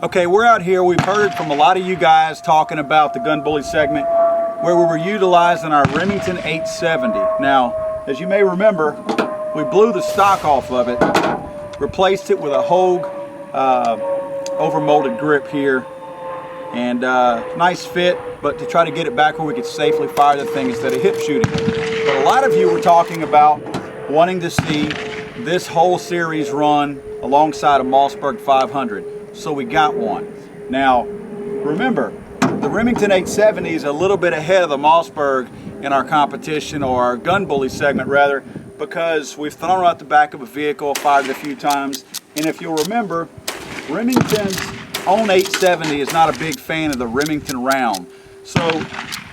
Okay, we're out here. We've heard from a lot of you guys talking about the Gun Bully segment where we were utilizing our Remington 870. Now, as you may remember, we blew the stock off of it, replaced it with a Hogue overmolded grip here, and nice fit, but to try to get it back where we could safely fire the thing instead of hip shooting. But a lot of you were talking about wanting to see this whole series run alongside a Mossberg 500. So we got one. Now, remember, the Remington 870 is a little bit ahead of the Mossberg in our competition, or our Gun Bully segment rather, because we've thrown it out the back of a vehicle, fired it a few times, and if you'll remember, Remington's own 870 is not a big fan of the Remington round. So,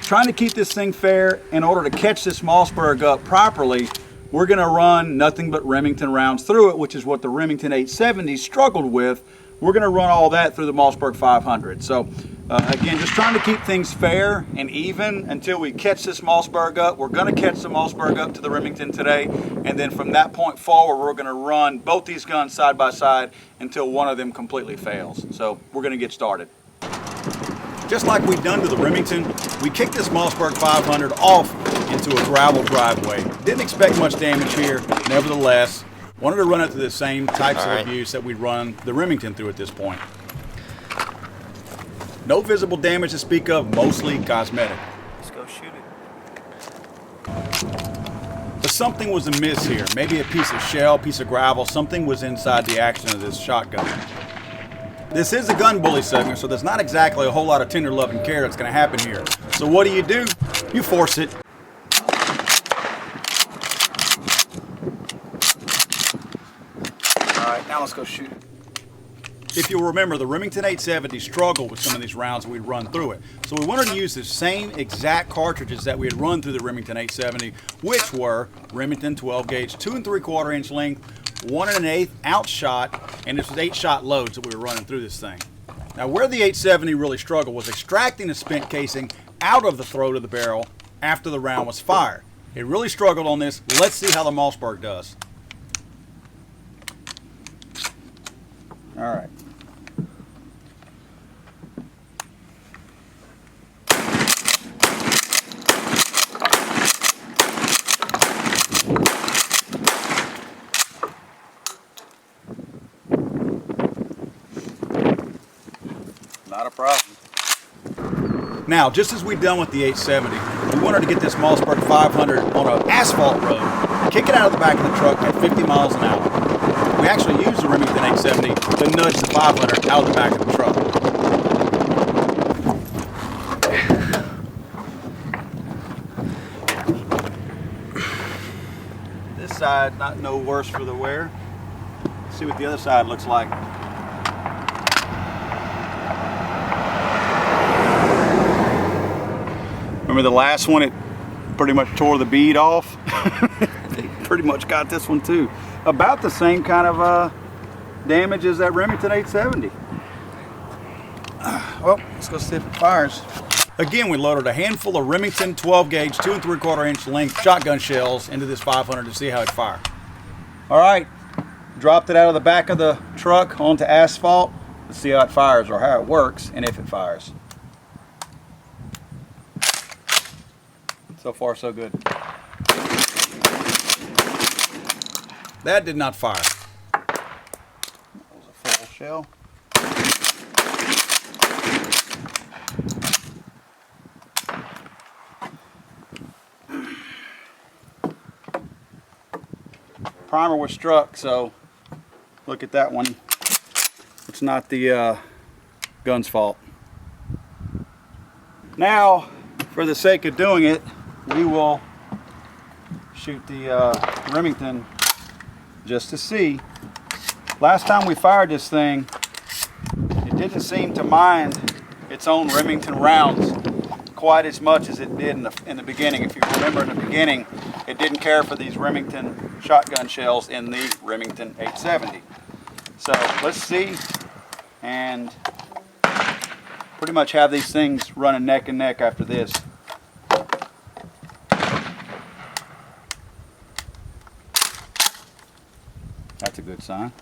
trying to keep this thing fair, in order to catch this Mossberg up properly, we're going to run nothing but Remington rounds through it, which is what the Remington 870 struggled with. We're going to run all that through the Mossberg 500. So again, just trying to keep things fair and even until we catch this Mossberg up. We're going to catch the Mossberg up to the Remington today, and then from that point forward, we're going to run both these guns side by side until one of them completely fails. So we're going to get started. Just like we've done to the Remington, we kicked this Mossberg 500 off into a gravel driveway. Didn't expect much damage here, nevertheless. Wanted to run it through the same types of abuse that we'd run the Remington through at this point. No visible damage to speak of, mostly cosmetic. Let's go shoot it. But something was amiss here. Maybe a piece of shell, piece of gravel, something was inside the action of this shotgun. This is a Gun Bully segment, so there's not exactly a whole lot of tender love and care that's going to happen here. So what do? You force it. Now let's go shoot it. If you'll remember, the Remington 870 struggled with some of these rounds we'd run through it. So we wanted to use the same exact cartridges that we had run through the Remington 870, which were Remington 12 gauge, 2 3/4 inch length, 1 1/8 ounce shot, and this was 8-shot loads that we were running through this thing. Now where the 870 really struggled was extracting the spent casing out of the throat of the barrel after the round was fired. It really struggled on this. Let's see how the Mossberg does. All right. Not a problem. Now, just as we've done with the 870, we wanted to get this Mossberg 500 on an asphalt road, kick it out of the back of the truck at 50 miles an hour. We actually used the Remington 870 to nudge the 500 out of the back of the truck. This side, not no worse for the wear. Let's see what the other side looks like. Remember the last one, it pretty much tore the bead off? They pretty much got this one too. About the same kind of damage as that Remington 870. Well, let's go see if it fires. Again, we loaded a handful of Remington 12 gauge, 2 3/4 inch length shotgun shells into this 500 to see how it fired. All right, dropped it out of the back of the truck onto asphalt. Let's see how it fires, or how it works, and if it fires. So far, so good. That did not fire. That was a full shell. Primer was struck, so look at that one. It's not the gun's fault. Now, for the sake of doing it, we will shoot the Remington just to see. Last time we fired this thing, it didn't seem to mind its own Remington rounds quite as much as it did in the beginning. If you remember, in the beginning, it didn't care for these Remington shotgun shells in the Remington 870. So let's see, and pretty much have these things running neck and neck after this. That's a good sign.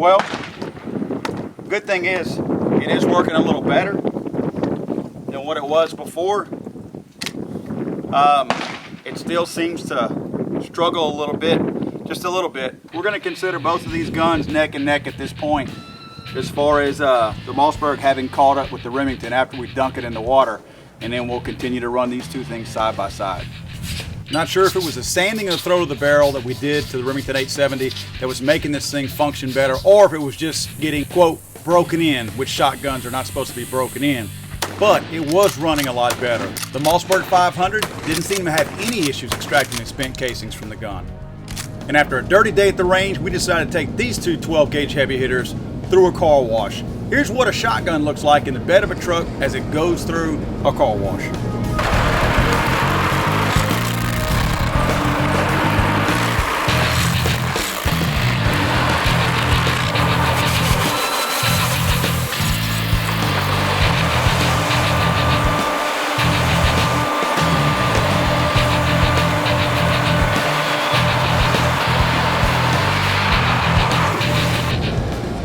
Well, good thing is, it is working a little better than what it was before. It still seems to struggle a little bit, just a little bit. We're going to consider both of these guns neck and neck at this point, as far as the Mossberg having caught up with the Remington after we dunk it in the water, and then we'll continue to run these two things side by side. Not sure if it was the sanding of the throat of the barrel that we did to the Remington 870 that was making this thing function better, or if it was just getting, quote, broken in, which shotguns are not supposed to be broken in. But it was running a lot better. The Mossberg 500 didn't seem to have any issues extracting the spent casings from the gun. And after a dirty day at the range, we decided to take these two 12-gauge heavy hitters through a car wash. Here's what a shotgun looks like in the bed of a truck as it goes through a car wash.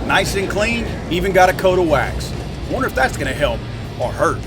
Nice and clean, even got a coat of wax. Wonder if that's gonna help or hurt.